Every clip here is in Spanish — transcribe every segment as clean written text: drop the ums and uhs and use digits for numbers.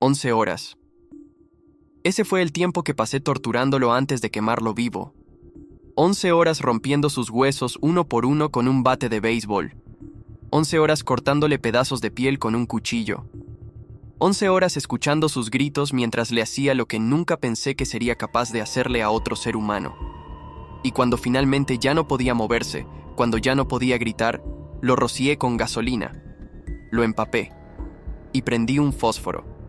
11 horas. Ese fue el tiempo que pasé torturándolo antes de quemarlo vivo. 11 horas rompiendo sus huesos uno por uno con un bate de béisbol. 11 horas cortándole pedazos de piel con un cuchillo. 11 horas escuchando sus gritos mientras le hacía lo que nunca pensé que sería capaz de hacerle a otro ser humano. Y cuando finalmente ya no podía moverse, cuando ya no podía gritar, lo rocié con gasolina. Lo empapé. Y prendí un fósforo.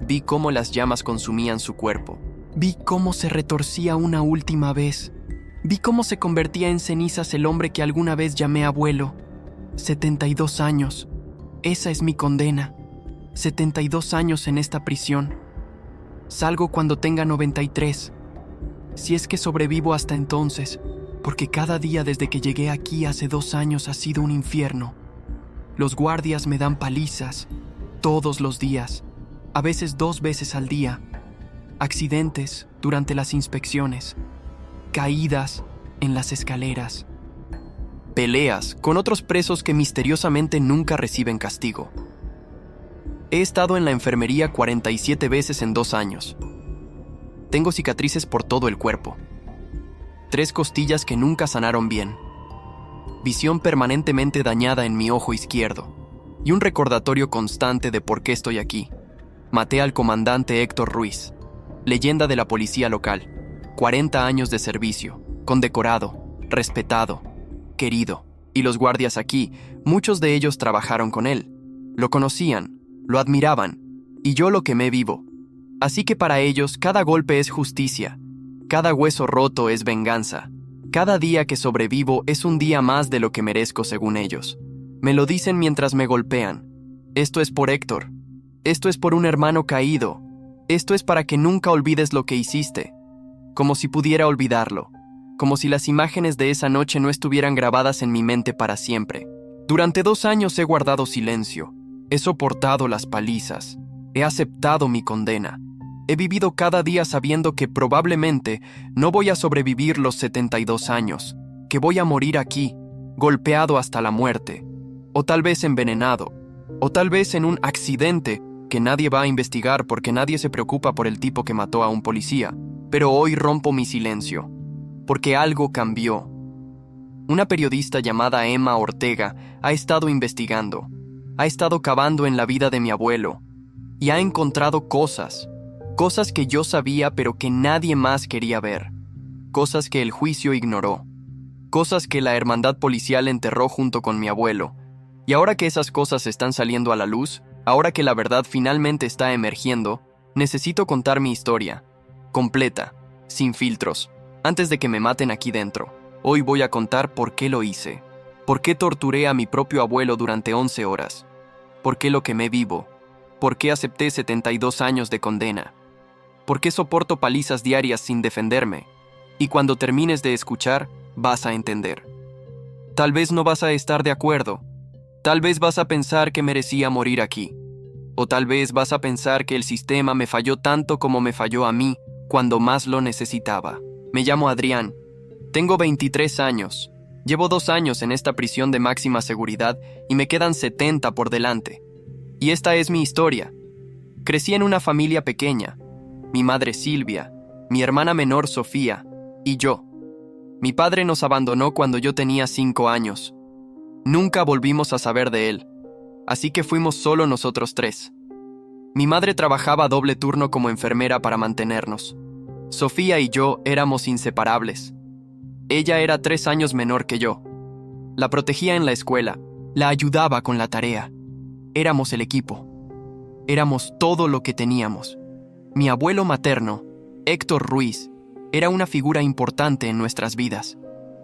Vi cómo las llamas consumían su cuerpo. Vi cómo se retorcía una última vez. Vi cómo se convertía en cenizas el hombre que alguna vez llamé abuelo. 72 años. Esa es mi condena. 72 años en esta prisión. Salgo cuando tenga 93. Si es que sobrevivo hasta entonces, porque cada día desde que llegué aquí hace 2 años ha sido un infierno. Los guardias me dan palizas, todos los días, a veces 2 veces al día. Accidentes durante las inspecciones, caídas en las escaleras. Peleas con otros presos que misteriosamente nunca reciben castigo. He estado en la enfermería 47 veces en 2 años. Tengo cicatrices por todo el cuerpo. 3 costillas que nunca sanaron bien. Visión permanentemente dañada en mi ojo izquierdo. Y un recordatorio constante de por qué estoy aquí. Maté al comandante Héctor Ruiz, leyenda de la policía local. 40 años de servicio, condecorado, respetado, querido. Y los guardias aquí, muchos de ellos trabajaron con él. Lo conocían, lo admiraban, y yo lo quemé vivo. Así que para ellos cada golpe es justicia, cada hueso roto es venganza, cada día que sobrevivo es un día más de lo que merezco según ellos. Me lo dicen mientras me golpean. Esto es por Héctor, esto es por un hermano caído, esto es para que nunca olvides lo que hiciste. Como si pudiera olvidarlo, como si las imágenes de esa noche no estuvieran grabadas en mi mente para siempre. Durante 2 años he guardado silencio, he soportado las palizas, he aceptado mi condena. He vivido cada día sabiendo que probablemente no voy a sobrevivir los 72 años, que voy a morir aquí, golpeado hasta la muerte, o tal vez envenenado, o tal vez en un accidente que nadie va a investigar porque nadie se preocupa por el tipo que mató a un policía. Pero hoy rompo mi silencio, porque algo cambió. Una periodista llamada Emma Ortega ha estado investigando, ha estado cavando en la vida de mi abuelo, y ha encontrado cosas que yo sabía pero que nadie más quería ver, cosas que el juicio ignoró, cosas que la hermandad policial enterró junto con mi abuelo. Y ahora que esas cosas están saliendo a la luz, ahora que la verdad finalmente está emergiendo, necesito contar mi historia, completa, sin filtros, antes de que me maten aquí dentro. Hoy voy a contar por qué lo hice, por qué torturé a mi propio abuelo durante 11 horas, por qué lo quemé vivo, por qué acepté 72 años de condena, por qué soporto palizas diarias sin defenderme. Y cuando termines de escuchar, vas a entender. Tal vez no vas a estar de acuerdo, tal vez vas a pensar que merecía morir aquí, o tal vez vas a pensar que el sistema me falló tanto como me falló a mí cuando más lo necesitaba. Me llamo Adrián, tengo 23 años, llevo 2 años en esta prisión de máxima seguridad y me quedan 70 por delante. Y esta es mi historia. Crecí en una familia pequeña, mi madre Silvia, mi hermana menor Sofía y yo. Mi padre nos abandonó cuando yo tenía 5 años. Nunca volvimos a saber de él, así que fuimos solo nosotros 3. Mi madre trabajaba doble turno como enfermera para mantenernos. Sofía y yo éramos inseparables. Ella era 3 años menor que yo. La protegía en la escuela, la ayudaba con la tarea. Éramos el equipo. Éramos todo lo que teníamos. Mi abuelo materno, Héctor Ruiz, era una figura importante en nuestras vidas,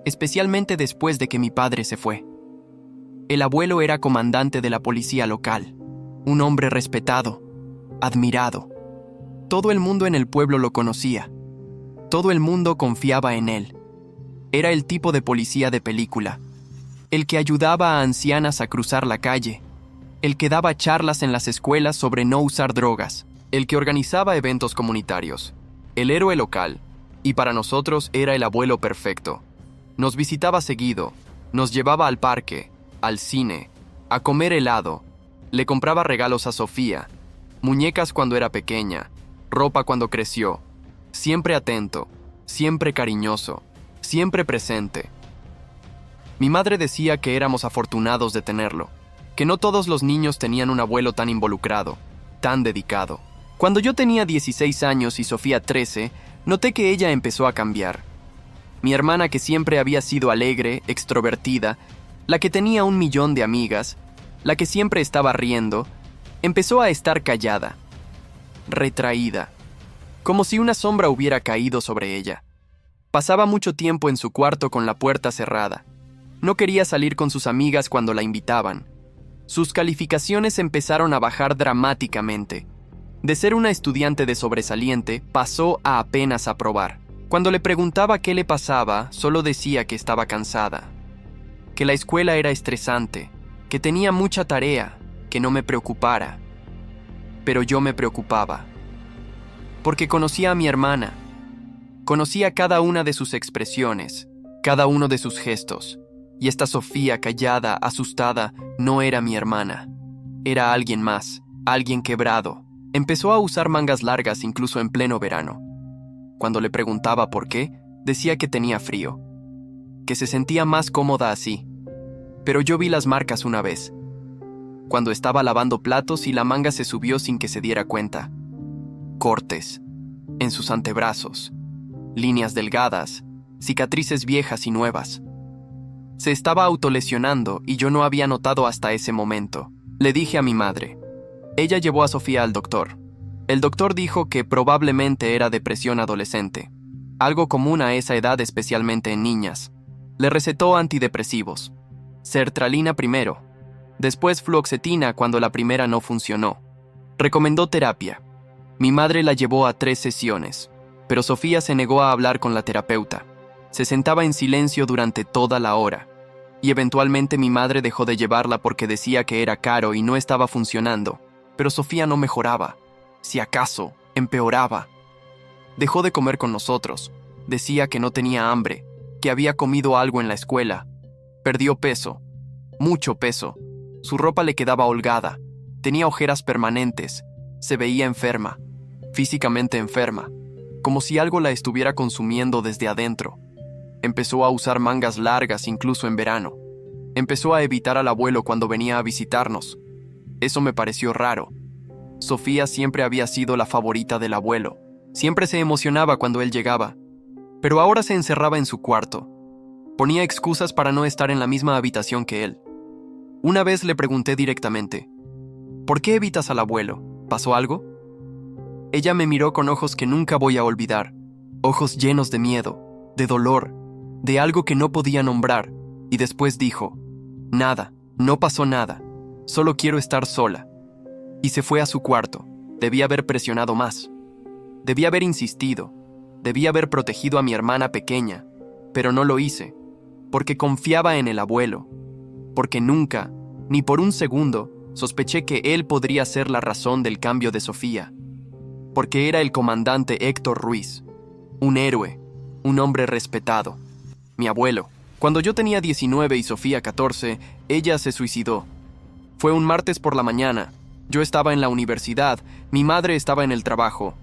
especialmente después de que mi padre se fue. El abuelo era comandante de la policía local, un hombre respetado, admirado. Todo el mundo en el pueblo lo conocía. Todo el mundo confiaba en él. Era el tipo de policía de película, el que ayudaba a ancianas a cruzar la calle, el que daba charlas en las escuelas sobre no usar drogas, el que organizaba eventos comunitarios, el héroe local, y para nosotros era el abuelo perfecto. Nos visitaba seguido, nos llevaba al parque, al cine, a comer helado, le compraba regalos a Sofía, Muñecas cuando era pequeña, ropa cuando creció, siempre atento, siempre cariñoso, siempre presente. Mi madre decía que éramos afortunados de tenerlo, que no todos los niños tenían un abuelo tan involucrado, tan dedicado. Cuando yo tenía 16 años y Sofía 13, noté que ella empezó a cambiar. Mi hermana, que siempre había sido alegre, extrovertida, la que tenía 1.000.000 de amigas, la que siempre estaba riendo, empezó a estar callada, retraída, como si una sombra hubiera caído sobre ella. Pasaba mucho tiempo en su cuarto con la puerta cerrada. No quería salir con sus amigas cuando la invitaban. Sus calificaciones empezaron a bajar dramáticamente. De ser una estudiante de sobresaliente, pasó a apenas aprobar. Cuando le preguntaba qué le pasaba, solo decía que estaba cansada, que la escuela era estresante, que tenía mucha tarea, que no me preocupara. Pero yo me preocupaba, porque conocía a mi hermana, conocía cada una de sus expresiones, cada uno de sus gestos, y esta Sofía callada, asustada, no era mi hermana, era alguien más, alguien quebrado. Empezó a usar mangas largas incluso en pleno verano. Cuando le preguntaba por qué, decía que tenía frío, que se sentía más cómoda así. Pero yo vi las marcas una vez, cuando estaba lavando platos y la manga se subió sin que se diera cuenta. Cortes en sus antebrazos, líneas delgadas, cicatrices viejas y nuevas. Se estaba autolesionando y yo no había notado hasta ese momento. Le dije a mi madre. Ella llevó a Sofía al doctor. El doctor dijo que probablemente era depresión adolescente, algo común a esa edad especialmente en niñas. Le recetó antidepresivos, sertralina primero, después fluoxetina cuando la primera no funcionó. Recomendó terapia. Mi madre la llevó a 3 sesiones, pero Sofía se negó a hablar con la terapeuta. Se sentaba en silencio durante toda la hora, y eventualmente mi madre dejó de llevarla porque decía que era caro y no estaba funcionando. Pero Sofía no mejoraba, si acaso, empeoraba. Dejó de comer con nosotros, decía que no tenía hambre, que había comido algo en la escuela. Perdió peso, mucho peso, su ropa le quedaba holgada, tenía ojeras permanentes, se veía enferma, físicamente enferma, como si algo la estuviera consumiendo desde adentro. Empezó a usar mangas largas incluso en verano. Empezó a evitar al abuelo cuando venía a visitarnos. Eso me pareció raro. Sofía siempre había sido la favorita del abuelo. Siempre se emocionaba cuando él llegaba. Pero ahora se encerraba en su cuarto. Ponía excusas para no estar en la misma habitación que él. Una vez le pregunté directamente, ¿por qué evitas al abuelo? ¿Pasó algo? Ella me miró con ojos que nunca voy a olvidar. Ojos llenos de miedo, de dolor, de algo que no podía nombrar. Y después dijo, nada, no pasó nada. Solo quiero estar sola. Y se fue a su cuarto. Debía haber presionado más. Debía haber insistido. Debía haber protegido a mi hermana pequeña. Pero no lo hice. Porque confiaba en el abuelo. Porque nunca, ni por un segundo, sospeché que él podría ser la razón del cambio de Sofía. Porque era el comandante Héctor Ruiz. Un héroe. Un hombre respetado. Mi abuelo. Cuando yo tenía 19 y Sofía 14, ella se suicidó. Fue un martes por la mañana. Yo estaba en la universidad, mi madre estaba en el trabajo.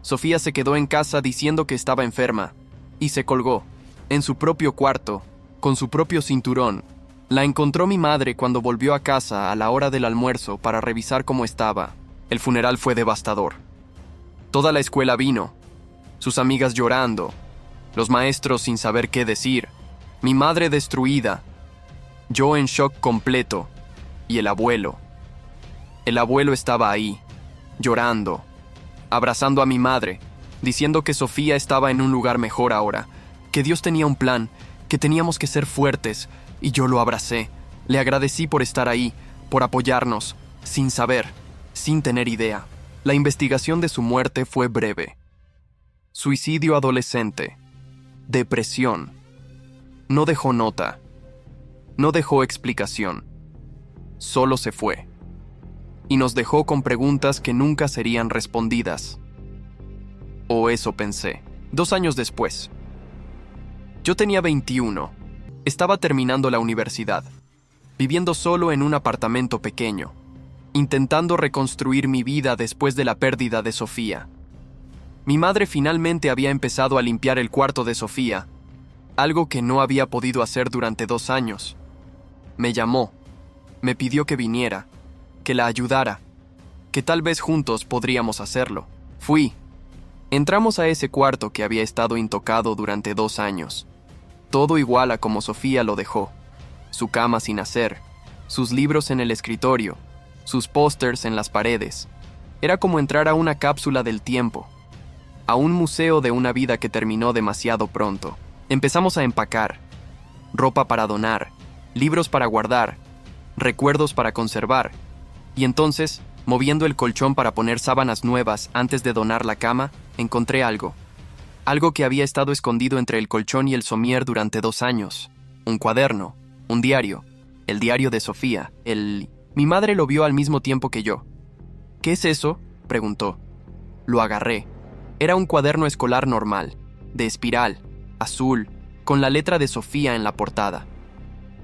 Sofía se quedó en casa diciendo que estaba enferma. Y se colgó, en su propio cuarto, con su propio cinturón. La encontró mi madre cuando volvió a casa a la hora del almuerzo para revisar cómo estaba. El funeral fue devastador. Toda la escuela vino, sus amigas llorando, los maestros sin saber qué decir, mi madre destruida, yo en shock completo. Y el abuelo. El abuelo estaba ahí, llorando, abrazando a mi madre, diciendo que Sofía estaba en un lugar mejor ahora, que Dios tenía un plan, que teníamos que ser fuertes, y yo lo abracé. Le agradecí por estar ahí, por apoyarnos, sin saber, sin tener idea. La investigación de su muerte fue breve. Suicidio adolescente. Depresión. No dejó nota. No dejó explicación. Solo se fue. Y nos dejó con preguntas que nunca serían respondidas. O eso pensé. 2 años después. Yo tenía 21. Estaba terminando la universidad, viviendo solo en un apartamento pequeño. intentando reconstruir mi vida después de la pérdida de Sofía. Mi madre finalmente había empezado a limpiar el cuarto de Sofía, algo que no había podido hacer durante 2 años. Me llamó, me pidió que viniera, que la ayudara, que tal vez juntos podríamos hacerlo. Fui. Entramos a ese cuarto que había estado intocado durante 2 años. Todo igual a como Sofía lo dejó. Su cama sin hacer, sus libros en el escritorio, sus pósters en las paredes. Era como entrar a una cápsula del tiempo, a un museo de una vida que terminó demasiado pronto. Empezamos a empacar. Ropa para donar, libros para guardar, recuerdos para conservar. Y entonces, moviendo el colchón para poner sábanas nuevas antes de donar la cama, encontré algo. Algo que había estado escondido entre el colchón y el somier durante 2 años. Un cuaderno, un diario, el diario de Sofía, Mi madre lo vio al mismo tiempo que yo. ¿Qué es eso?, preguntó. Lo agarré. Era un cuaderno escolar normal, de espiral, azul, con la letra de Sofía en la portada.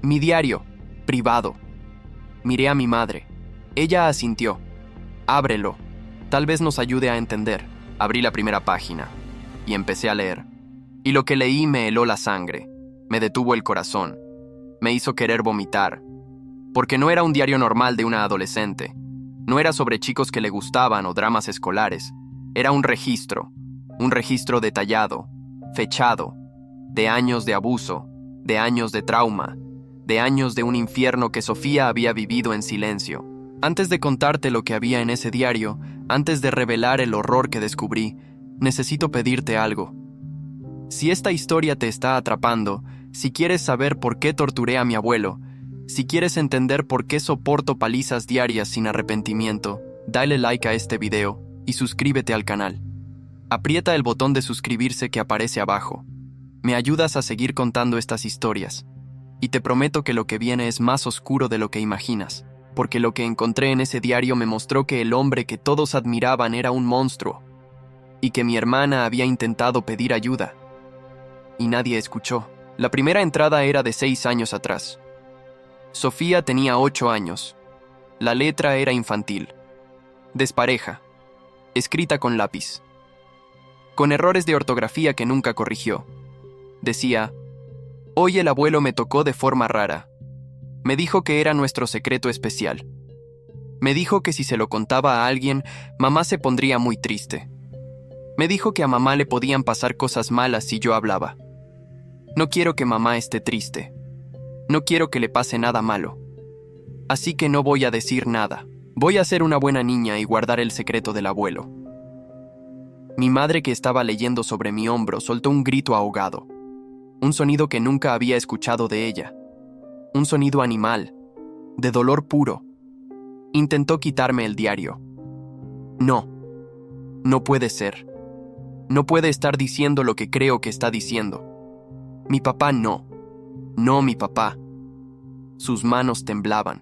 Mi diario, privado. Miré a mi madre. Ella asintió. Ábrelo. Tal vez nos ayude a entender. Abrí la primera página y empecé a leer. Y lo que leí me heló la sangre, me detuvo el corazón, me hizo querer vomitar. Porque no era un diario normal de una adolescente. No era sobre chicos que le gustaban o dramas escolares. Era un registro detallado, fechado, de años de abuso, de años de trauma, de años de un infierno que Sofía había vivido en silencio. Antes de contarte lo que había en ese diario, antes de revelar el horror que descubrí, necesito pedirte algo. Si esta historia te está atrapando, si quieres saber por qué torturé a mi abuelo, si quieres entender por qué soporto palizas diarias sin arrepentimiento, dale like a este video y suscríbete al canal. Aprieta el botón de suscribirse que aparece abajo. Me ayudas a seguir contando estas historias. Y te prometo que lo que viene es más oscuro de lo que imaginas, porque lo que encontré en ese diario me mostró que el hombre que todos admiraban era un monstruo, y que mi hermana había intentado pedir ayuda. Y nadie escuchó. La primera entrada era de 6 años atrás. Sofía tenía 8 años. La letra era infantil. Despareja. Escrita con lápiz. Con errores de ortografía que nunca corrigió. Decía: hoy el abuelo me tocó de forma rara. Me dijo que era nuestro secreto especial. Me dijo que si se lo contaba a alguien, mamá se pondría muy triste. Me dijo que a mamá le podían pasar cosas malas si yo hablaba. No quiero que mamá esté triste. No quiero que le pase nada malo. Así que no voy a decir nada. Voy a ser una buena niña y guardar el secreto del abuelo. Mi madre, que estaba leyendo sobre mi hombro, soltó un grito ahogado. Un sonido que nunca había escuchado de ella. Un sonido animal, de dolor puro. Intentó quitarme el diario. No, no puede ser. No puede estar diciendo lo que creo que está diciendo. Mi papá no. No, mi papá. Sus manos temblaban.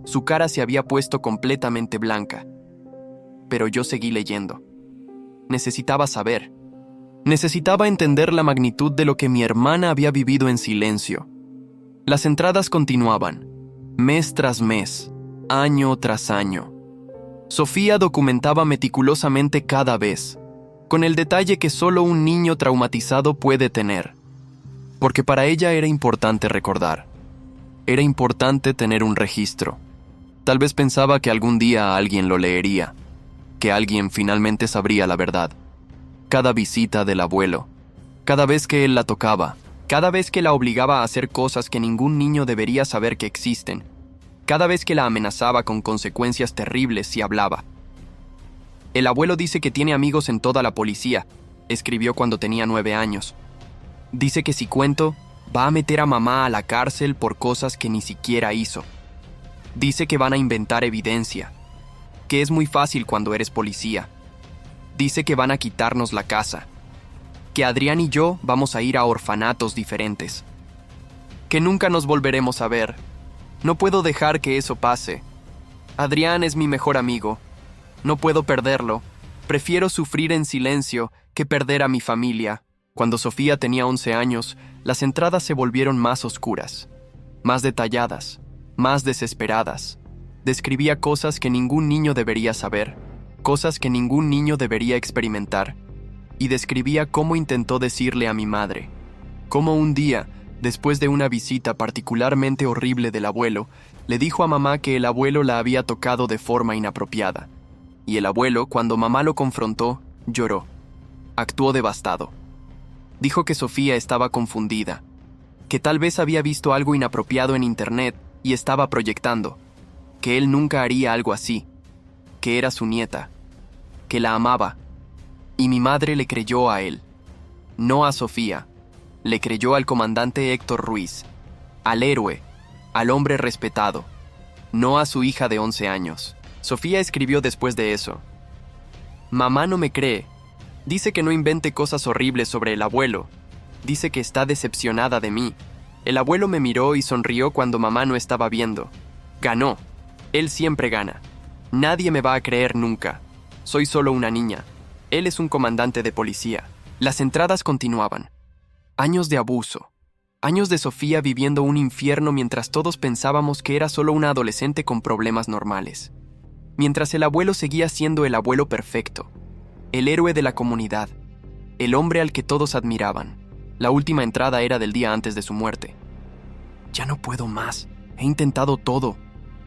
Su cara se había puesto completamente blanca. Pero yo seguí leyendo. Necesitaba saber. Necesitaba entender la magnitud de lo que mi hermana había vivido en silencio. Las entradas continuaban, mes tras mes, año tras año. Sofía documentaba meticulosamente cada vez, con el detalle que solo un niño traumatizado puede tener. Porque para ella era importante recordar. Era importante tener un registro. Tal vez pensaba que algún día alguien lo leería, que alguien finalmente sabría la verdad. Cada visita del abuelo, cada vez que él la tocaba, cada vez que la obligaba a hacer cosas que ningún niño debería saber que existen, cada vez que la amenazaba con consecuencias terribles si hablaba. El abuelo dice que tiene amigos en toda la policía, escribió cuando tenía 9 años. Dice que si cuento, va a meter a mamá a la cárcel por cosas que ni siquiera hizo. Dice que van a inventar evidencia, que es muy fácil cuando eres policía. Dice que van a quitarnos la casa, que Adrián y yo vamos a ir a orfanatos diferentes, que nunca nos volveremos a ver. No puedo dejar que eso pase. Adrián es mi mejor amigo. No puedo perderlo. Prefiero sufrir en silencio que perder a mi familia. Cuando Sofía tenía 11 años, las entradas se volvieron más oscuras, más detalladas, más desesperadas. Describía cosas que ningún niño debería saber, cosas que ningún niño debería experimentar, y describía cómo intentó decirle a mi madre, cómo un día, después de una visita particularmente horrible del abuelo, le dijo a mamá que el abuelo la había tocado de forma inapropiada, y el abuelo, cuando mamá lo confrontó, lloró. Actuó devastado. Dijo que Sofía estaba confundida, que tal vez había visto algo inapropiado en internet y estaba proyectando, que él nunca haría algo así, que era su nieta, que la amaba, y mi madre le creyó a él, no a Sofía, le creyó al comandante Héctor Ruiz, al héroe, al hombre respetado, no a su hija de 11 años. Sofía escribió después de eso: mamá no me cree, dice que no invente cosas horribles sobre el abuelo, dice que está decepcionada de mí. El abuelo me miró y sonrió cuando mamá no estaba viendo. Ganó. Él siempre gana. Nadie me va a creer nunca. Soy solo una niña. Él es un comandante de policía. Las entradas continuaban. Años de abuso. Años de Sofía viviendo un infierno mientras todos pensábamos que era solo una adolescente con problemas normales. Mientras el abuelo seguía siendo el abuelo perfecto, el héroe de la comunidad, el hombre al que todos admiraban. La última entrada era del día antes de su muerte. Ya no puedo más. He intentado todo.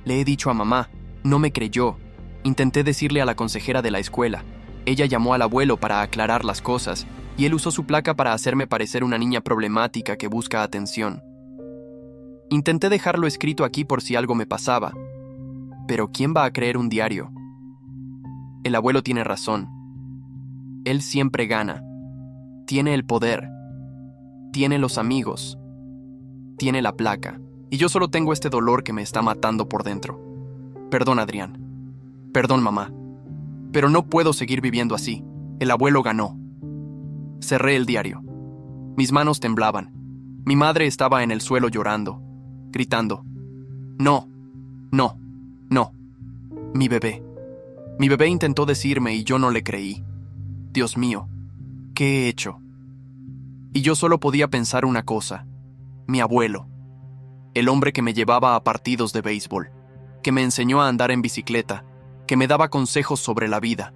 Le he dicho a mamá. No me creyó. Intenté decirle a la consejera de la escuela. Ella llamó al abuelo para aclarar las cosas, y él usó su placa para hacerme parecer una niña problemática que busca atención. Intenté dejarlo escrito aquí por si algo me pasaba. Pero ¿quién va a creer un diario? El abuelo tiene razón. Él siempre gana. Tiene el poder. Tiene los amigos. Tiene la placa. Y yo solo tengo este dolor que me está matando por dentro. Perdón, Adrián. Perdón, mamá. Pero no puedo seguir viviendo así. El abuelo ganó. Cerré el diario. Mis manos temblaban. Mi madre estaba en el suelo llorando, gritando: no, no, no. Mi bebé. Mi bebé intentó decirme y yo no le creí. Dios mío, ¿qué he hecho? Y yo solo podía pensar una cosa: mi abuelo. El hombre que me llevaba a partidos de béisbol, que me enseñó a andar en bicicleta, que me daba consejos sobre la vida.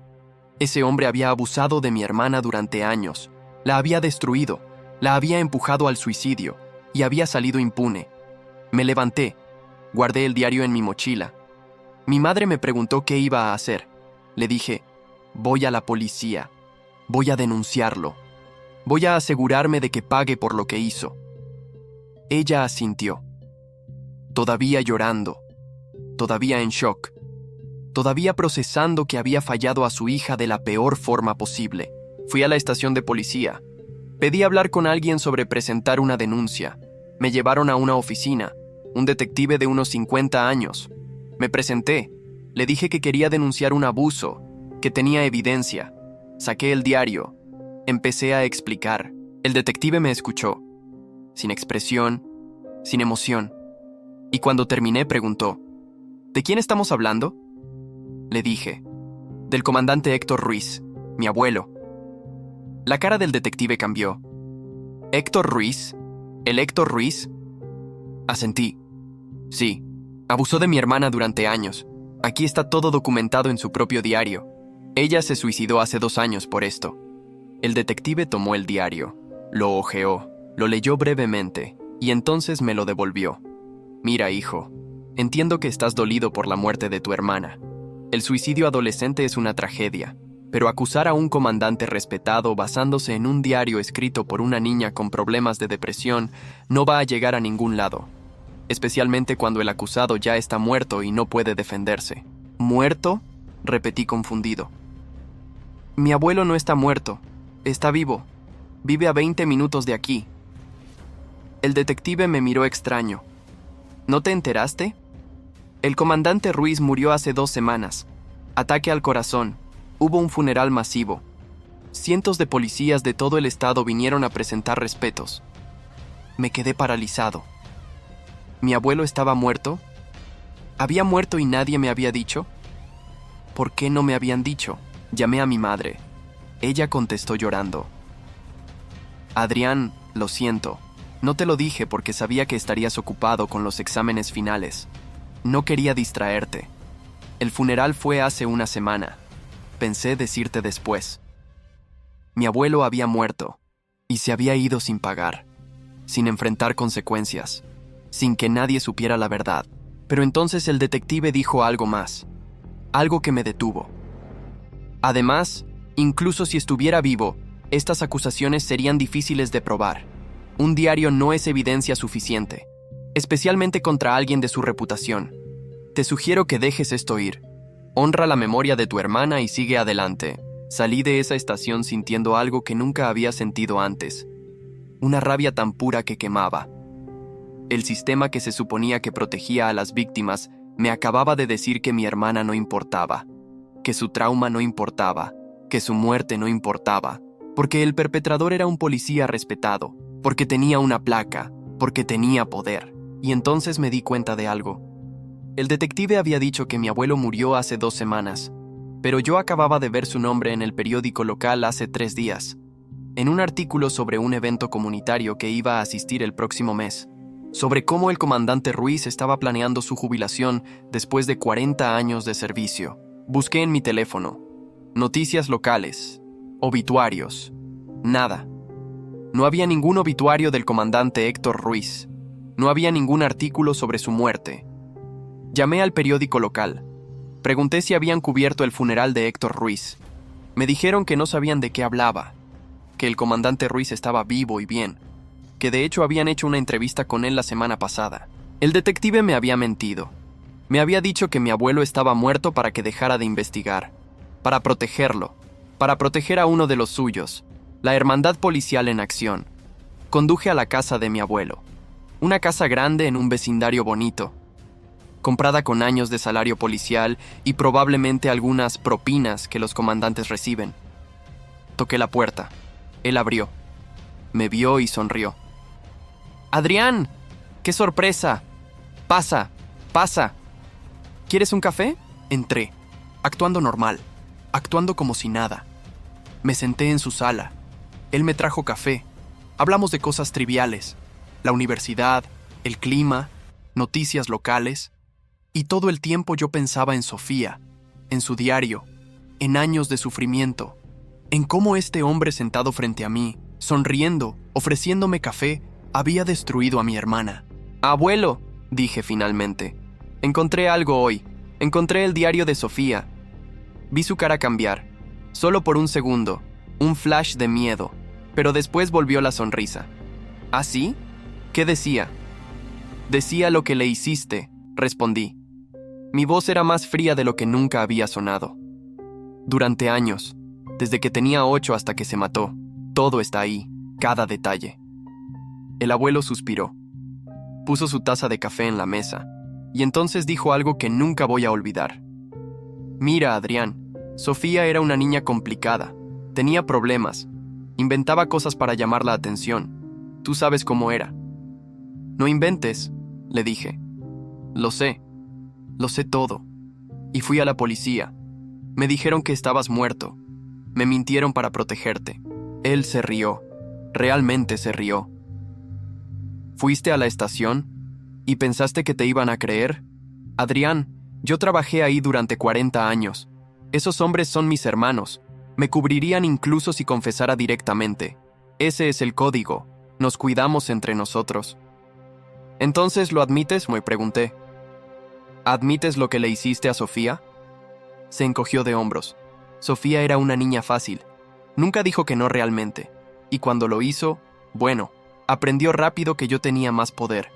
Ese hombre había abusado de mi hermana durante años, la había destruido, la había empujado al suicidio y había salido impune. Me levanté, guardé el diario en mi mochila. Mi madre me preguntó qué iba a hacer. Le dije: voy a la policía, voy a denunciarlo, voy a asegurarme de que pague por lo que hizo. Ella asintió. Todavía llorando, todavía en shock, todavía procesando que había fallado a su hija de la peor forma posible. Fui a la estación de policía. Pedí hablar con alguien sobre presentar una denuncia. Me llevaron a una oficina, un detective de unos 50 años. Me presenté, le dije que quería denunciar un abuso, que tenía evidencia. Saqué el diario, empecé a explicar. El detective me escuchó, sin expresión, sin emoción. Y cuando terminé preguntó: ¿de quién estamos hablando? Le dije: del comandante Héctor Ruiz, mi abuelo. La cara del detective cambió. ¿Héctor Ruiz? ¿El Héctor Ruiz? Asentí. Sí, abusó de mi hermana durante años. Aquí está todo documentado en su propio diario. Ella se suicidó hace 2 años por esto. El detective tomó el diario, lo hojeó, lo leyó brevemente y entonces me lo devolvió. Mira, hijo, entiendo que estás dolido por la muerte de tu hermana. El suicidio adolescente es una tragedia, pero acusar a un comandante respetado basándose en un diario escrito por una niña con problemas de depresión no va a llegar a ningún lado, especialmente cuando el acusado ya está muerto y no puede defenderse. ¿Muerto?, repetí confundido. Mi abuelo no está muerto, está vivo. Vive a 20 minutos de aquí. El detective me miró extraño. ¿No te enteraste? El comandante Ruiz murió hace 2 semanas. Ataque al corazón. Hubo un funeral masivo. Cientos de policías de todo el estado vinieron a presentar respetos. Me quedé paralizado. ¿Mi abuelo estaba muerto? ¿Había muerto y nadie me había dicho? ¿Por qué no me habían dicho? Llamé a mi madre. Ella contestó llorando: Adrián, lo siento. No te lo dije porque sabía que estarías ocupado con los exámenes finales. No quería distraerte. El funeral fue hace una semana. Pensé decirte después. Mi abuelo había muerto y se había ido sin pagar, sin enfrentar consecuencias, sin que nadie supiera la verdad. Pero entonces el detective dijo algo más, algo que me detuvo. Además, incluso si estuviera vivo, estas acusaciones serían difíciles de probar. Un diario no es evidencia suficiente, especialmente contra alguien de su reputación. Te sugiero que dejes esto ir. Honra la memoria de tu hermana y sigue adelante. Salí de esa estación sintiendo algo que nunca había sentido antes. Una rabia tan pura que quemaba. El sistema que se suponía que protegía a las víctimas me acababa de decir que mi hermana no importaba, que su trauma no importaba, que su muerte no importaba, porque el perpetrador era un policía respetado, porque tenía una placa, porque tenía poder. Y entonces me di cuenta de algo. El detective había dicho que mi abuelo murió hace 2 semanas, pero yo acababa de ver su nombre en el periódico local hace 3 días, en un artículo sobre un evento comunitario que iba a asistir el próximo mes, sobre cómo el comandante Ruiz estaba planeando su jubilación después de 40 años de servicio. Busqué en mi teléfono, noticias locales, obituarios, nada. No había ningún obituario del comandante Héctor Ruiz, no había ningún artículo sobre su muerte. Llamé al periódico local. Pregunté si habían cubierto el funeral de Héctor Ruiz. Me dijeron que no sabían de qué hablaba, que el comandante Ruiz estaba vivo y bien, que de hecho habían hecho una entrevista con él la semana pasada. El detective me había mentido. Me había dicho que mi abuelo estaba muerto para que dejara de investigar, para protegerlo, para proteger a uno de los suyos, la hermandad policial en acción. Conduje a la casa de mi abuelo, una casa grande en un vecindario bonito, comprada con años de salario policial y probablemente algunas propinas que los comandantes reciben. Toqué la puerta. Él abrió. Me vio y sonrió. ¡Adrián! ¡Qué sorpresa! Pasa, pasa. ¿Quieres un café? Entré, actuando normal, actuando como si nada. Me senté en su sala. Él me trajo café. Hablamos de cosas triviales. La universidad, el clima, noticias locales. Y todo el tiempo yo pensaba en Sofía, en su diario, en años de sufrimiento, en cómo este hombre sentado frente a mí, sonriendo, ofreciéndome café, había destruido a mi hermana. «Abuelo», dije finalmente, «encontré algo hoy. Encontré el diario de Sofía». Vi su cara cambiar, solo por un segundo, un flash de miedo, pero después volvió la sonrisa. «¿Ah, sí? ¿Qué decía?» «Decía lo que le hiciste», respondí. Mi voz era más fría de lo que nunca había sonado. Durante años, desde que tenía 8 hasta que se mató, todo está ahí, cada detalle. El abuelo suspiró. Puso su taza de café en la mesa, y entonces dijo algo que nunca voy a olvidar. «Mira, Adrián, Sofía era una niña complicada, tenía problemas, inventaba cosas para llamar la atención. Tú sabes cómo era». «No inventes», le dije. Lo sé todo. Y fui a la policía. Me dijeron que estabas muerto. Me mintieron para protegerte». Él se rió. Realmente se rió. «¿Fuiste a la estación? ¿Y pensaste que te iban a creer? Adrián, yo trabajé ahí durante 40 años. Esos hombres son mis hermanos. Me cubrirían incluso si confesara directamente. Ese es el código. Nos cuidamos entre nosotros». «¿Entonces lo admites?», me pregunté. «¿Admites lo que le hiciste a Sofía?». Se encogió de hombros. Sofía era una niña fácil. Nunca dijo que no realmente. Y cuando lo hizo, bueno, aprendió rápido que yo tenía más poder.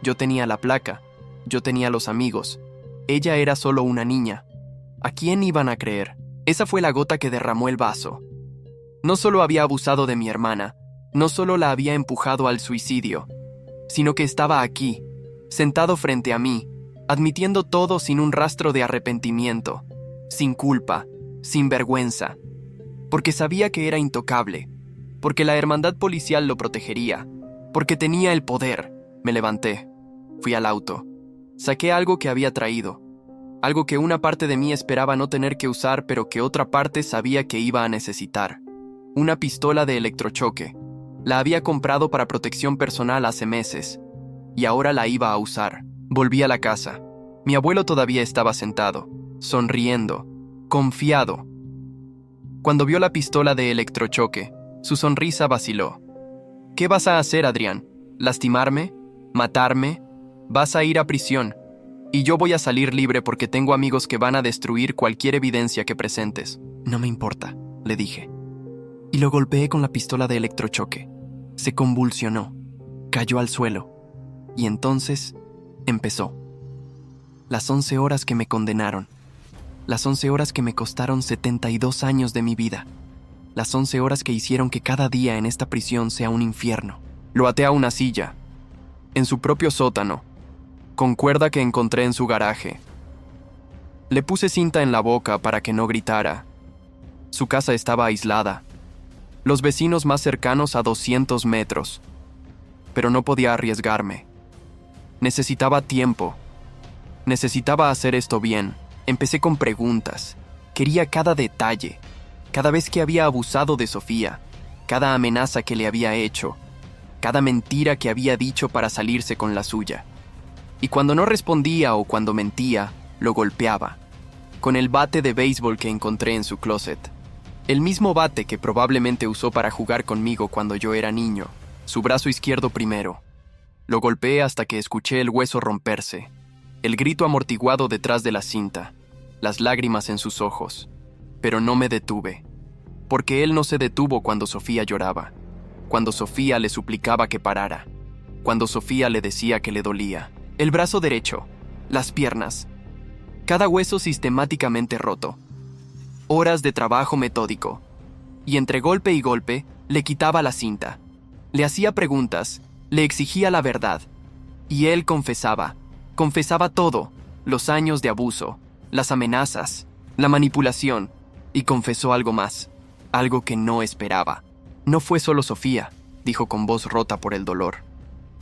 Yo tenía la placa. Yo tenía los amigos. Ella era solo una niña. ¿A quién iban a creer? Esa fue la gota que derramó el vaso. No solo había abusado de mi hermana, no solo la había empujado al suicidio, sino que estaba aquí, sentado frente a mí, admitiendo todo sin un rastro de arrepentimiento, sin culpa, sin vergüenza, porque sabía que era intocable, porque la hermandad policial lo protegería, porque tenía el poder. Me levanté, fui al auto, saqué algo que había traído, algo que una parte de mí esperaba no tener que usar, pero que otra parte sabía que iba a necesitar. Una pistola de electrochoque. La había comprado para protección personal hace meses, y ahora la iba a usar. Volví a la casa. Mi abuelo todavía estaba sentado. sonriendo, confiado. Cuando vio la pistola de electrochoque, su sonrisa vaciló. ¿Qué vas a hacer, Adrián? ¿Lastimarme? ¿Matarme? Vas a ir a prisión. Y yo voy a salir libre porque tengo amigos que van a destruir cualquier evidencia que presentes. No me importa, le dije. Y lo golpeé con la pistola de electrochoque. Se convulsionó, cayó al suelo. Y entonces empezó. Las 11 horas que me condenaron. Las 11 horas que me costaron 72 años de mi vida. Las 11 horas que hicieron que cada día en esta prisión sea un infierno. Lo até a una silla, en su propio sótano, con cuerda que encontré en su garaje. Le puse cinta en la boca para que no gritara. Su casa estaba aislada. Los vecinos más cercanos a 200 metros. Pero no podía arriesgarme. Necesitaba tiempo. Necesitaba hacer esto bien. Empecé con preguntas. Quería cada detalle. Cada vez que había abusado de Sofía. Cada amenaza que le había hecho. Cada mentira que había dicho para salirse con la suya. Y cuando no respondía o cuando mentía, lo golpeaba. Con el bate de béisbol que encontré en su closet. El mismo bate que probablemente usó para jugar conmigo cuando yo era niño. Su brazo izquierdo primero. Lo golpeé hasta que escuché el hueso romperse. El grito amortiguado detrás de la cinta. Las lágrimas en sus ojos. Pero no me detuve. Porque él no se detuvo cuando Sofía lloraba. Cuando Sofía le suplicaba que parara. Cuando Sofía le decía que le dolía. El brazo derecho. Las piernas. Cada hueso sistemáticamente roto. Horas de trabajo metódico. Y entre golpe y golpe, le quitaba la cinta. Le hacía preguntas, le exigía la verdad. Y él confesaba. Confesaba todo. Los años de abuso, las amenazas, la manipulación. Y confesó algo más. Algo que no esperaba. No fue solo Sofía, dijo con voz rota por el dolor.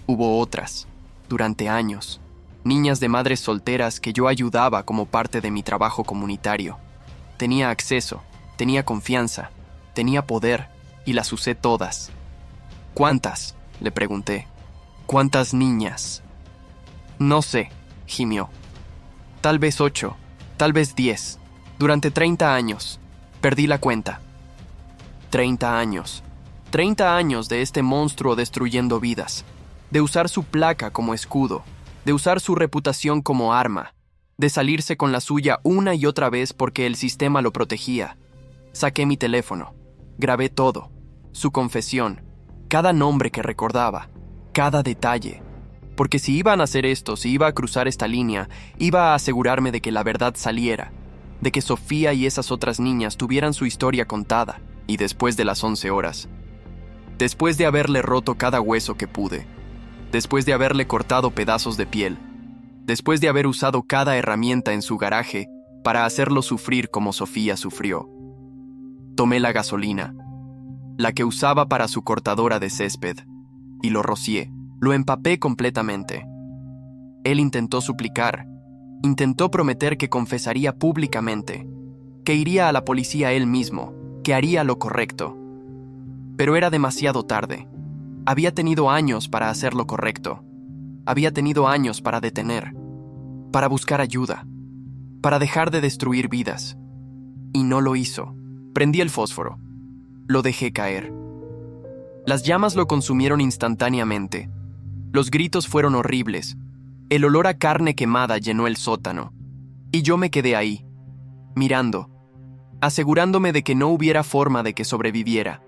Hubo otras, durante años. Niñas de madres solteras que yo ayudaba como parte de mi trabajo comunitario. Tenía acceso, tenía confianza, tenía poder, y las usé todas. ¿Cuántas?, le pregunté. ¿Cuántas niñas? No sé, gimió. Tal vez 8, tal vez 10. Durante 30 años. Perdí la cuenta. 30 años. 30 años de este monstruo destruyendo vidas. De usar su placa como escudo. De usar su reputación como arma. De salirse con la suya una y otra vez porque el sistema lo protegía. Saqué mi teléfono. Grabé todo. Su confesión. Cada nombre que recordaba. Cada detalle. Porque si iban a hacer esto, si iba a cruzar esta línea, iba a asegurarme de que la verdad saliera. De que Sofía y esas otras niñas tuvieran su historia contada. Y después de las 11 horas. Después de haberle roto cada hueso que pude. Después de haberle cortado pedazos de piel. Después de haber usado cada herramienta en su garaje para hacerlo sufrir como Sofía sufrió. Tomé la gasolina, la que usaba para su cortadora de césped, y lo rocié, lo empapé completamente. Él intentó suplicar, intentó prometer que confesaría públicamente, que iría a la policía él mismo, que haría lo correcto. Pero era demasiado tarde. Había tenido años para hacer lo correcto. Había tenido años para detener, para buscar ayuda, para dejar de destruir vidas. Y no lo hizo. Prendí el fósforo. Lo dejé caer. Las llamas lo consumieron instantáneamente. Los gritos fueron horribles. El olor a carne quemada llenó el sótano. Y yo me quedé ahí, mirando, asegurándome de que no hubiera forma de que sobreviviera.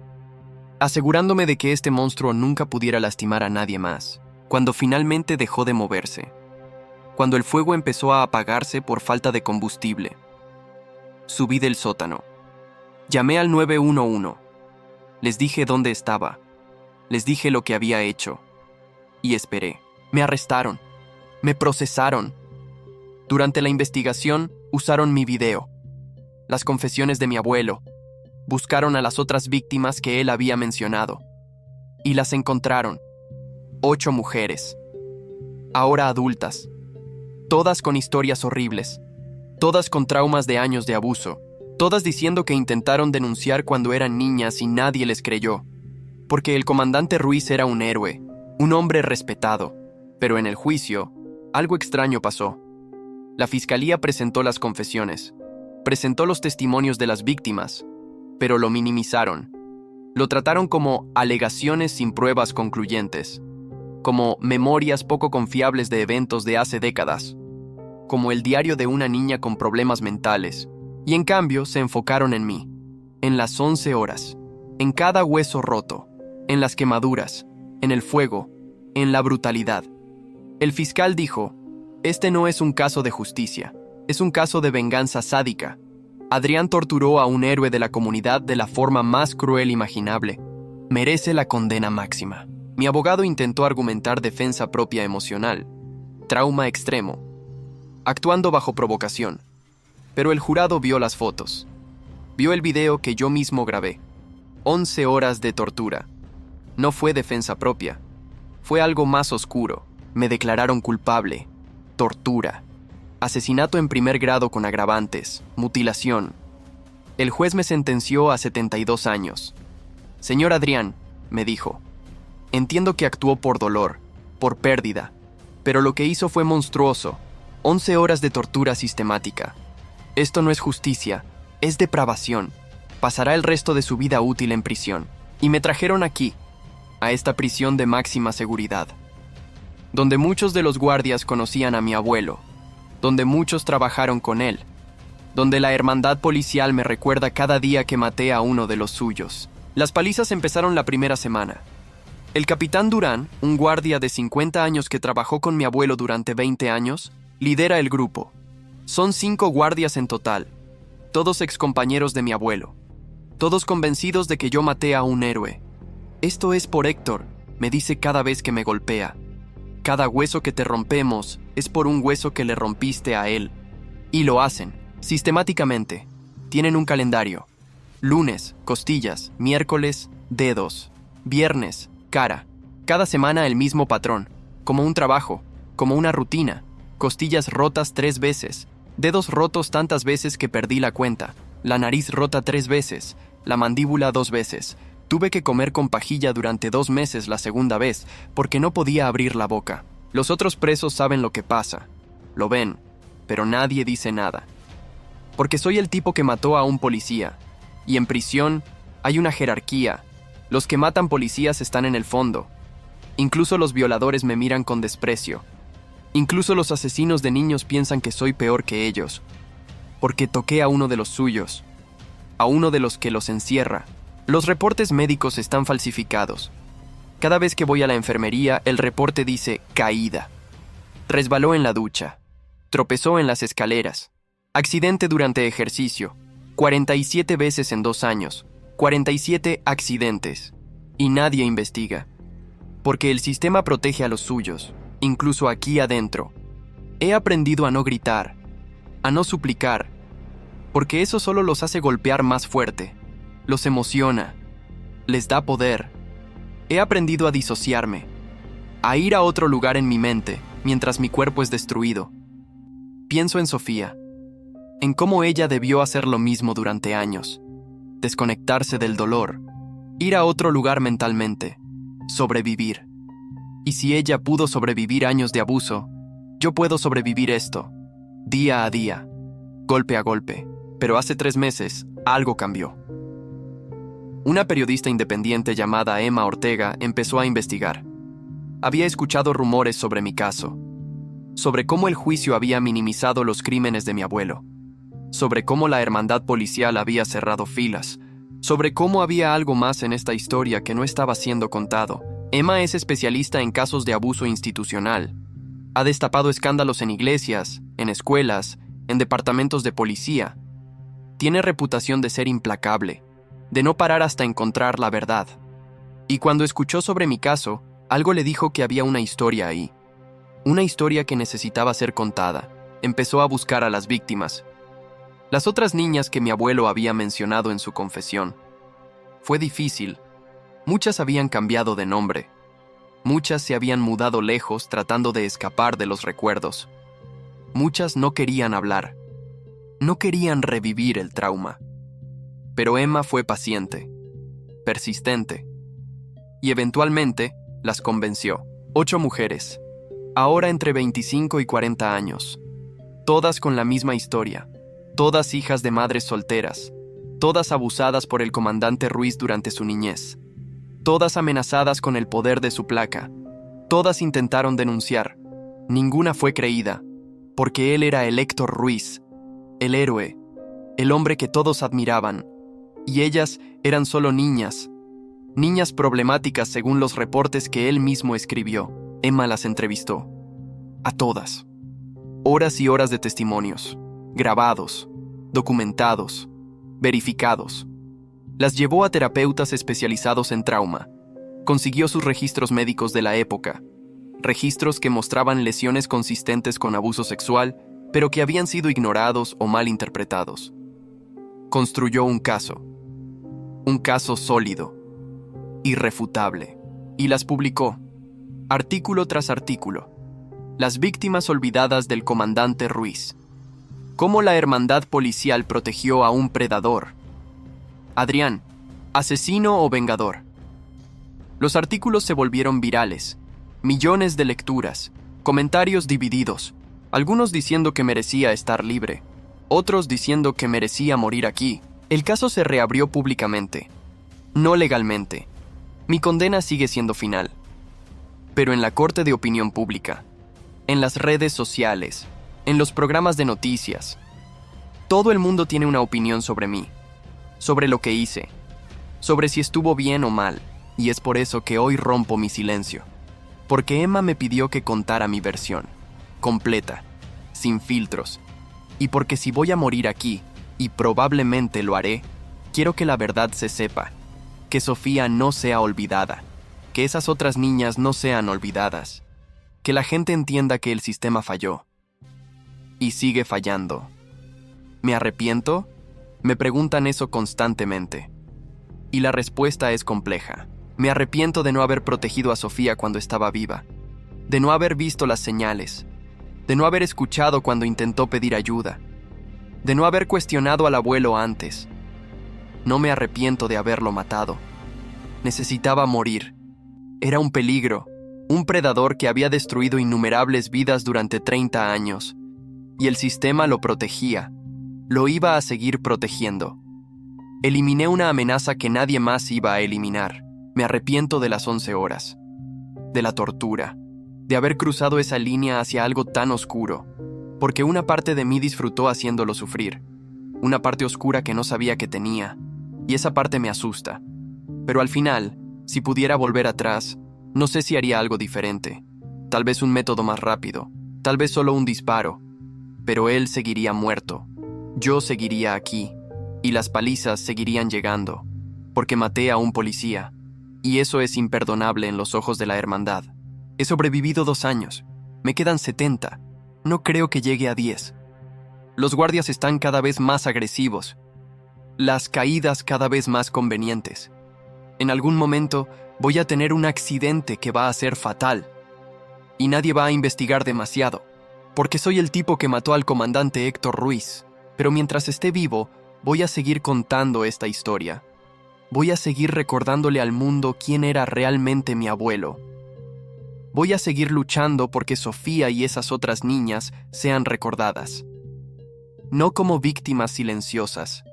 Asegurándome de que este monstruo nunca pudiera lastimar a nadie más. Cuando finalmente dejó de moverse. Cuando el fuego empezó a apagarse por falta de combustible. Subí del sótano. Llamé al 911. Les dije dónde estaba. Les dije lo que había hecho. Y esperé. Me arrestaron. Me procesaron. Durante la investigación, usaron mi video. Las confesiones de mi abuelo. Buscaron a las otras víctimas que él había mencionado. Y las encontraron. 8 mujeres. Ahora adultas. Todas con historias horribles. Todas con traumas de años de abuso. Todas diciendo que intentaron denunciar cuando eran niñas y nadie les creyó. Porque el comandante Ruiz era un héroe, un hombre respetado. Pero en el juicio, algo extraño pasó. La fiscalía presentó las confesiones, presentó los testimonios de las víctimas, pero lo minimizaron. Lo trataron como alegaciones sin pruebas concluyentes, como memorias poco confiables de eventos de hace décadas, como el diario de una niña con problemas mentales, y en cambio se enfocaron en mí, en las 11 horas, en cada hueso roto, en las quemaduras, en el fuego, en la brutalidad. El fiscal dijo: este no es un caso de justicia, es un caso de venganza sádica. Adrián torturó a un héroe de la comunidad de la forma más cruel imaginable. Merece la condena máxima. Mi abogado intentó argumentar defensa propia emocional, trauma extremo, actuando bajo provocación. Pero el jurado vio las fotos. Vio el video que yo mismo grabé. 11 horas de tortura. No fue defensa propia. Fue algo más oscuro. Me declararon culpable. Tortura. Asesinato en primer grado con agravantes. Mutilación. El juez me sentenció a 72 años. Señor Adrián, me dijo, entiendo que actuó por dolor, por pérdida, pero lo que hizo fue monstruoso. 11 horas de tortura sistemática. Esto no es justicia, es depravación. Pasará el resto de su vida útil en prisión. Y me trajeron aquí, a esta prisión de máxima seguridad, donde muchos de los guardias conocían a mi abuelo, donde muchos trabajaron con él, donde la hermandad policial me recuerda cada día que maté a uno de los suyos. Las palizas empezaron la primera semana. El capitán Durán, un guardia de 50 años que trabajó con mi abuelo durante 20 años, lidera el grupo. Son 5 guardias en total, todos excompañeros de mi abuelo, todos convencidos de que yo maté a un héroe. Esto es por Héctor, me dice cada vez que me golpea. Cada hueso que te rompemos es por un hueso que le rompiste a él. Y lo hacen, sistemáticamente. Tienen un calendario. Lunes, costillas, miércoles, dedos, viernes, cara. Cada semana el mismo patrón, como un trabajo, como una rutina. Costillas rotas 3 veces, dedos rotos tantas veces que perdí la cuenta, la nariz rota 3 veces, la mandíbula 2 veces. Tuve que comer con pajilla durante 2 meses la segunda vez, porque no podía abrir la boca. Los otros presos saben lo que pasa, lo ven, pero nadie dice nada. Porque soy el tipo que mató a un policía, y en prisión hay una jerarquía. Los que matan policías están en el fondo. Incluso los violadores me miran con desprecio. Incluso los asesinos de niños piensan que soy peor que ellos, porque toqué a uno de los suyos, a uno de los que los encierra. Los reportes médicos están falsificados. Cada vez que voy a la enfermería, el reporte dice caída. Resbaló en la ducha. Tropezó en las escaleras. Accidente durante ejercicio. 47 veces en 2 años. 47 accidentes. Y nadie investiga. Porque el sistema protege a los suyos, incluso aquí adentro. He aprendido a no gritar, a no suplicar, porque eso solo los hace golpear más fuerte. Los emociona, les da poder. He aprendido a disociarme, a ir a otro lugar en mi mente mientras mi cuerpo es destruido. Pienso en Sofía, en cómo ella debió hacer lo mismo durante años, desconectarse del dolor, ir a otro lugar mentalmente, sobrevivir. Y si ella pudo sobrevivir años de abuso, yo puedo sobrevivir esto, día a día, golpe a golpe. Pero hace 3 meses, algo cambió. Una periodista independiente llamada Emma Ortega empezó a investigar. Había escuchado rumores sobre mi caso, sobre cómo el juicio había minimizado los crímenes de mi abuelo, sobre cómo la hermandad policial había cerrado filas, sobre cómo había algo más en esta historia que no estaba siendo contado. Emma es especialista en casos de abuso institucional. Ha destapado escándalos en iglesias, en escuelas, en departamentos de policía. Tiene reputación de ser implacable, de no parar hasta encontrar la verdad. Y cuando escuchó sobre mi caso, algo le dijo que había una historia ahí. Una historia que necesitaba ser contada. Empezó a buscar a las víctimas. Las otras niñas que mi abuelo había mencionado en su confesión. Fue difícil. Muchas habían cambiado de nombre. Muchas se habían mudado lejos tratando de escapar de los recuerdos. Muchas no querían hablar. No querían revivir el trauma. Pero Emma fue paciente, persistente, y eventualmente las convenció. 8 mujeres, ahora entre 25 y 40 años. todas con la misma historia, todas hijas de madres solteras, todas abusadas por el comandante Ruiz durante su niñez, todas amenazadas con el poder de su placa, todas intentaron denunciar, ninguna fue creída, porque él era el Héctor Ruiz, el héroe, el hombre que todos admiraban, y ellas eran solo niñas problemáticas según los reportes que él mismo escribió. Emma las entrevistó. A todas. Horas y horas de testimonios, grabados, documentados, verificados. Las llevó a terapeutas especializados en trauma. Consiguió sus registros médicos de la época, registros que mostraban lesiones consistentes con abuso sexual, pero que habían sido ignorados o mal interpretados. Construyó un caso sólido, irrefutable, y las publicó, artículo tras artículo. Las víctimas olvidadas del comandante Ruiz. Cómo la hermandad policial protegió a un predador. Adrián, asesino o vengador. Los artículos se volvieron virales, millones de lecturas, comentarios divididos, algunos diciendo que merecía estar libre, otros diciendo que merecía morir aquí. El caso se reabrió públicamente, no legalmente. Mi condena sigue siendo final. Pero en la corte de opinión pública, en las redes sociales, en los programas de noticias, todo el mundo tiene una opinión sobre mí, sobre lo que hice, sobre si estuvo bien o mal, y es por eso que hoy rompo mi silencio. Porque Emma me pidió que contara mi versión, completa, sin filtros, y porque si voy a morir aquí, y probablemente lo haré, quiero que la verdad se sepa, que Sofía no sea olvidada, que esas otras niñas no sean olvidadas, que la gente entienda que el sistema falló. Y sigue fallando. ¿Me arrepiento? Me preguntan eso constantemente. Y la respuesta es compleja. Me arrepiento de no haber protegido a Sofía cuando estaba viva, de no haber visto las señales, de no haber escuchado cuando intentó pedir ayuda, de no haber cuestionado al abuelo antes. No me arrepiento de haberlo matado. Necesitaba morir. Era un peligro, un predador que había destruido innumerables vidas durante 30 años. Y el sistema lo protegía. Lo iba a seguir protegiendo. Eliminé una amenaza que nadie más iba a eliminar. Me arrepiento de las 11 horas. De la tortura. De haber cruzado esa línea hacia algo tan oscuro. Porque una parte de mí disfrutó haciéndolo sufrir. Una parte oscura que no sabía que tenía. Y esa parte me asusta. Pero al final, si pudiera volver atrás, no sé si haría algo diferente. Tal vez un método más rápido. Tal vez solo un disparo. Pero él seguiría muerto. Yo seguiría aquí. Y las palizas seguirían llegando. Porque maté a un policía. Y eso es imperdonable en los ojos de la hermandad. He sobrevivido 2 años. Me quedan 70. No creo que llegue a 10. Los guardias están cada vez más agresivos. Las caídas cada vez más convenientes. En algún momento voy a tener un accidente que va a ser fatal. Y nadie va a investigar demasiado. Porque soy el tipo que mató al comandante Héctor Ruiz. Pero mientras esté vivo, voy a seguir contando esta historia. Voy a seguir recordándole al mundo quién era realmente mi abuelo. Voy a seguir luchando porque Sofía y esas otras niñas sean recordadas. No como víctimas silenciosas,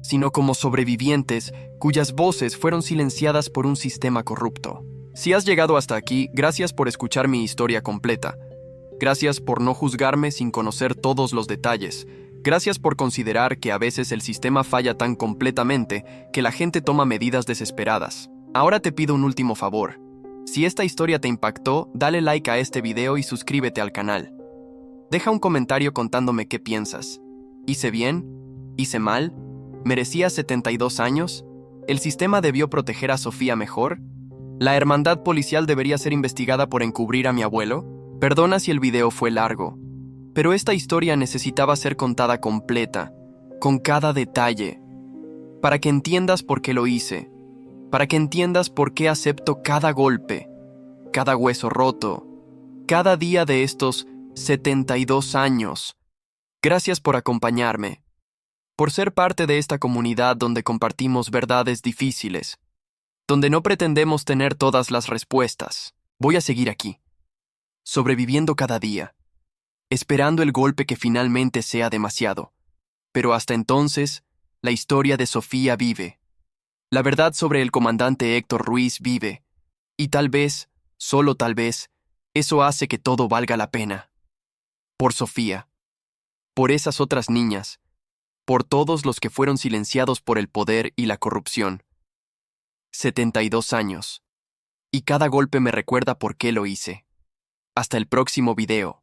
sino como sobrevivientes cuyas voces fueron silenciadas por un sistema corrupto. Si has llegado hasta aquí, gracias por escuchar mi historia completa. Gracias por no juzgarme sin conocer todos los detalles. Gracias por considerar que a veces el sistema falla tan completamente que la gente toma medidas desesperadas. Ahora te pido un último favor. Si esta historia te impactó, dale like a este video y suscríbete al canal. Deja un comentario contándome qué piensas. ¿Hice bien? ¿Hice mal? ¿Merecía 72 años? ¿El sistema debió proteger a Sofía mejor? ¿La hermandad policial debería ser investigada por encubrir a mi abuelo? Perdona si el video fue largo, pero esta historia necesitaba ser contada completa, con cada detalle, para que entiendas por qué lo hice, para que entiendas por qué acepto cada golpe, cada hueso roto, cada día de estos 72 años. Gracias por acompañarme, por ser parte de esta comunidad donde compartimos verdades difíciles, donde no pretendemos tener todas las respuestas. Voy a seguir aquí, sobreviviendo cada día, esperando el golpe que finalmente sea demasiado. Pero hasta entonces, la historia de Sofía vive. La verdad sobre el comandante Héctor Ruiz vive. Y tal vez, solo tal vez, eso hace que todo valga la pena. Por Sofía. Por esas otras niñas. Por todos los que fueron silenciados por el poder y la corrupción. 72 años. Y cada golpe me recuerda por qué lo hice. Hasta el próximo video.